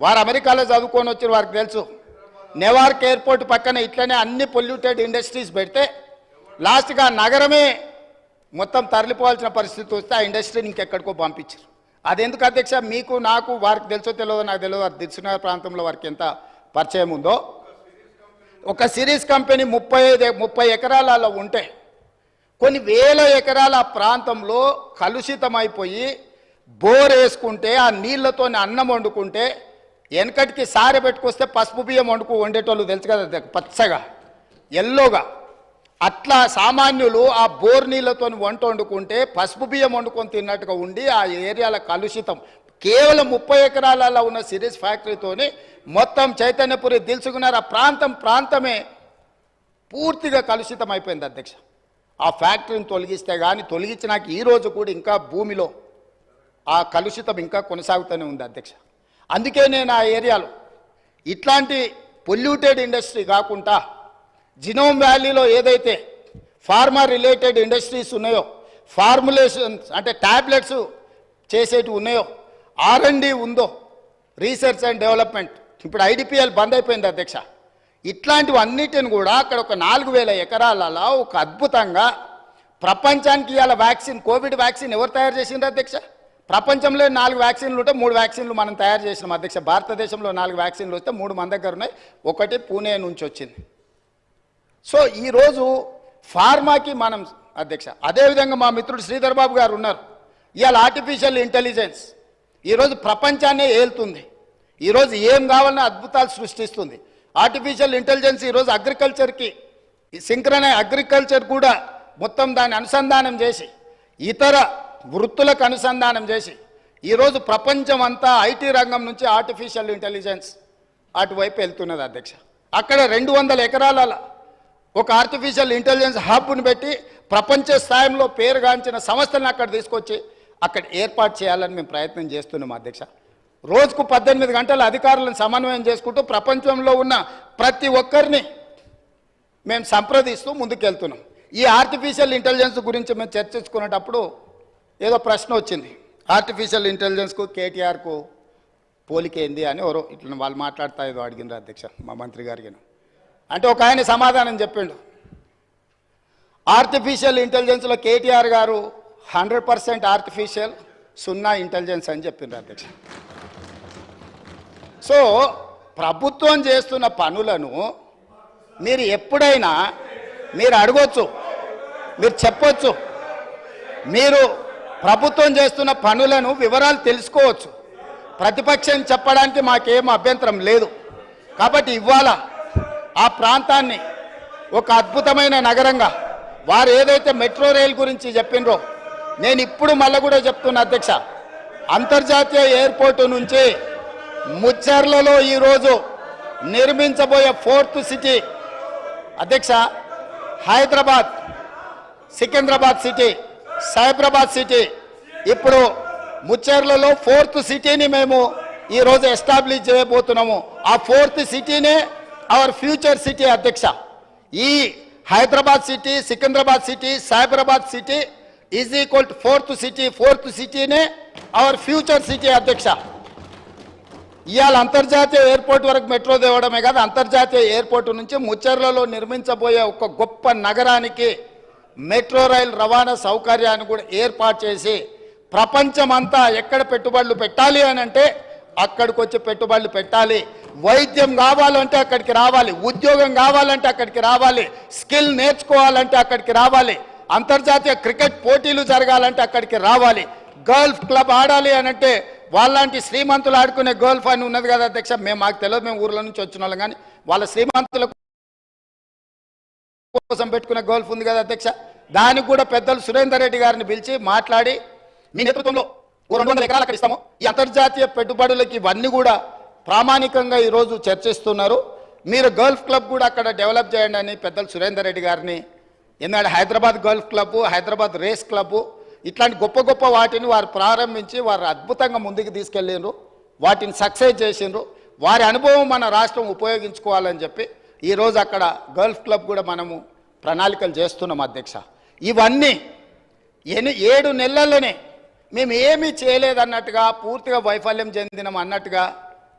వారు అమెరికాలో చదువుకొని వచ్చి వారికి తెలుసు. నెవార్క్ ఎయిర్పోర్ట్ పక్కన ఇట్లనే అన్ని పొల్యూటెడ్ ఇండస్ట్రీస్ పెడితే లాస్ట్గా నగరమే మొత్తం తరలిపోవాల్సిన పరిస్థితి వస్తే ఆ ఇండస్ట్రీని ఇంకెక్కడికో పంపించారు. అదెందుకు అధ్యక్ష? మీకు నాకు వారికి తెలుసో తెలియదో నాకు తెలియదు. వారి దిల్సుఖ్నగర్ ప్రాంతంలో వారికి ఎంత పరిచయం ఉందో. ఒక సిరీస్ కంపెనీ 30 ఎకరాలలో ఉంటే కొన్ని వేల ఎకరాల ప్రాంతంలో కలుషితమైపోయి బోర్ వేసుకుంటే ఆ నీళ్లతో అన్నం వండుకుంటే వెనకటికి సారె పెట్టుకొస్తే పసుపు బియ్యం వండేటోళ్ళు తెలుసు కదా, పచ్చగా ఎల్లోగా. అట్లా సామాన్యులు ఆ బోర్ నీళ్ళతో వంట వండుకుంటే పసుపు బియ్యం వండుకొని తిన్నట్టుగా ఉండి ఆ ఏరియాల కలుషితం. కేవలం 30 ఎకరాలలో ఉన్న సిరీస్ ఫ్యాక్టరీతోని మొత్తం చైతన్యపురి దిల్సుఖ్నగర్ ఆ ప్రాంతమే పూర్తిగా కలుషితం అయిపోయింది అధ్యక్ష. ఆ ఫ్యాక్టరీని తొలగిస్తే కానీ తొలగించినాక ఈరోజు కూడా ఇంకా భూమిలో ఆ కలుషితం ఇంకా కొనసాగుతూనే ఉంది అధ్యక్ష. అందుకే నేను ఆ ఏరియాలో ఇట్లాంటి పొల్యూటెడ్ ఇండస్ట్రీ కాకుండా జినోమ్ వ్యాలీలో ఏదైతే ఫార్మా రిలేటెడ్ ఇండస్ట్రీస్ ఉన్నాయో, ఫార్ములేషన్స్ అంటే ట్యాబ్లెట్స్ చేసేటివి ఉన్నాయో, R&D ఉందో, రీసెర్చ్ అండ్ డెవలప్మెంట్, ఇప్పుడు IDPL బంద్ అయిపోయింది అధ్యక్ష. ఇట్లాంటివన్నిటిని కూడా అక్కడ ఒక 4000 ఎకరాలలో ఒక అద్భుతంగా ప్రపంచానికి ఇవాళ వ్యాక్సిన్, కోవిడ్ వ్యాక్సిన్ ఎవరు తయారు చేసిండ్రు అధ్యక్ష? ప్రపంచంలో 4 వ్యాక్సిన్లు ఉంటే 3 వ్యాక్సిన్లు మనం తయారు చేసినాం అధ్యక్ష. భారతదేశంలో 4 వ్యాక్సిన్లు వస్తే 3 మన దగ్గర ఉన్నాయి, ఒకటి పూణే నుంచి వచ్చింది. సో ఈరోజు ఫార్మాకి మనం అధ్యక్ష. అదేవిధంగా మా మిత్రుడు శ్రీధర్ బాబు గారు ఉన్నారు. ఇవాళ ఆర్టిఫిషియల్ ఇంటెలిజెన్స్ ఈరోజు ప్రపంచాన్నే ఏలుతుంది. ఈరోజు ఏం కావాలన్నా అద్భుతాలు సృష్టిస్తుంది. ఆర్టిఫిషియల్ ఇంటెలిజెన్స్ ఈరోజు అగ్రికల్చర్కి అగ్రికల్చర్ కూడా మొత్తం దాన్ని అనుసంధానం చేసి ఇతర వృత్తులకు అనుసంధానం చేసి ఈరోజు ప్రపంచం అంతా IT రంగం నుంచి ఆర్టిఫిషియల్ ఇంటెలిజెన్స్ అటువైపు వెళ్తున్నది అధ్యక్ష. అక్కడ 200 ఎకరాల ఒక ఆర్టిఫిషియల్ ఇంటెలిజెన్స్ హబ్ను పెట్టి ప్రపంచ స్థాయిలో పేరుగాంచిన సంస్థలను అక్కడ తీసుకొచ్చి అక్కడ ఏర్పాటు చేయాలని మేము ప్రయత్నం చేస్తున్నాం అధ్యక్ష. రోజుకు 18 గంటల అధికారులను సమన్వయం చేసుకుంటూ ప్రపంచంలో ఉన్న ప్రతి ఒక్కరిని మేము సంప్రదిస్తూ ముందుకెళ్తున్నాం. ఈ ఆర్టిఫిషియల్ ఇంటెలిజెన్స్ గురించి మేము చర్చించుకునేటప్పుడు ఏదో ప్రశ్న వచ్చింది. ఆర్టిఫిషియల్ ఇంటెలిజెన్స్కు KTRకు పోలికేంది అని ఎవరో ఇట్లా వాళ్ళు మాట్లాడుతా ఏదో అడిగినారు అధ్యక్ష మా మంత్రి గారికి. అంటే ఒక ఆయన సమాధానం చెప్పిండు. ఆర్టిఫిషియల్ ఇంటెలిజెన్స్లో KTR గారు 100% ఆర్టిఫిషియల్, 0 ఇంటెలిజెన్స్ అని చెప్పిండ్రు అధ్యక్ష. సో ప్రభుత్వం చేస్తున్న పనులను మీరు ఎప్పుడైనా మీరు అడగొచ్చు, మీరు చెప్పొచ్చు, మీరు ప్రభుత్వం చేస్తున్న పనులను వివరాలు తెలుసుకోవచ్చు. ప్రతిపక్షం చెప్పడానికి మాకేం అభ్యంతరం లేదు. కాబట్టి ఇవాళ ఆ ప్రాంతాన్ని ఒక అద్భుతమైన నగరంగా వారు ఏదైతే మెట్రో రైల్ గురించి చెప్పినరో నేను ఇప్పుడు మళ్ళీ కూడా చెప్తున్నా అధ్యక్ష. అంతర్జాతీయ ఎయిర్పోర్టు నుంచి ముచ్చర్లలో ఈరోజు నిర్మించబోయే 4th సిటీ అధ్యక్ష, హైదరాబాద్, సికింద్రాబాద్ సిటీ, సైబరాబాద్ సిటీ, ఇప్పుడు ముచ్చర్లలో 4th సిటీని మేము ఈరోజు ఎస్టాబ్లిష్ చేయబోతున్నాము. ఆ 4th సిటీనే అవర్ ఫ్యూచర్ సిటీ అధ్యక్ష. ఈ Hyderabad city, Secunderabad city, Cyberabad city is equal to 4th city. 4th సిటీనే అవర్ ఫ్యూచర్ సిటీ అధ్యక్ష. ఇవాళ అంతర్జాతీయ ఎయిర్పోర్ట్ వరకు మెట్రో తేవడమే కాదు, అంతర్జాతీయ ఎయిర్పోర్టు నుంచి ముచ్చర్లలో నిర్మించబోయే ఒక గొప్ప నగరానికి మెట్రో రైల్ రవాణా సౌకర్యాన్ని కూడా ఏర్పాటు చేసి ప్రపంచమంతా ఎక్కడ పెట్టుబడులు పెట్టాలి అని అంటే అక్కడికి వచ్చి పెట్టుబడులు పెట్టాలి. వైద్యం కావాలంటే అక్కడికి రావాలి, ఉద్యోగం కావాలంటే అక్కడికి రావాలి, స్కిల్ నేర్చుకోవాలంటే అక్కడికి రావాలి, అంతర్జాతీయ క్రికెట్ పోటీలు జరగాలంటే అక్కడికి రావాలి, గల్ఫ్ క్లబ్ ఆడాలి అని అంటే వాళ్ళంటి శ్రీమంతులు ఆడుకునే గల్ఫ్ అని ఉన్నది కదా అధ్యక్ష. మాకు తెలియదు, మేము ఊర్ల నుంచి వచ్చిన వాళ్ళం, కానీ వాళ్ళ శ్రీమంతుల కోసం పెట్టుకునే గల్ఫ్ ఉంది కదా అధ్యక్ష. దానికి కూడా పెద్దలు సురేందర్ రెడ్డి గారిని పిలిచి మాట్లాడి మీ నేతృత్వంలో 200 ఎకరాలు అక్కడ ఇస్తాము. ఈ అంతర్జాతీయ పెట్టుబడులకి ఇవన్నీ కూడా ప్రామాణికంగా ఈరోజు చర్చిస్తున్నారు. మీరు గల్ఫ్ క్లబ్ కూడా అక్కడ డెవలప్ చేయండి అని పెద్దలు సురేందర్ రెడ్డి గారిని, ఎందుకంటే Hyderabad golf club, Hyderabad race club, ఇట్లాంటి గొప్ప గొప్ప వాటిని వారు ప్రారంభించి వారు అద్భుతంగా ముందుకు తీసుకెళ్ళిండ్రు, వాటిని సక్సెస్ చేసిండ్రు. వారి అనుభవం మన రాష్ట్రం ఉపయోగించుకోవాలని చెప్పి ఈరోజు అక్కడ గల్ఫ్ క్లబ్ కూడా మనము ప్రణాళికలు చేస్తున్నాం అధ్యక్ష. ఇవన్నీ 7 నెలల్లోనే మేము ఏమీ చేయలేదన్నట్టుగా, పూర్తిగా వైఫల్యం చెందినాం అన్నట్టుగా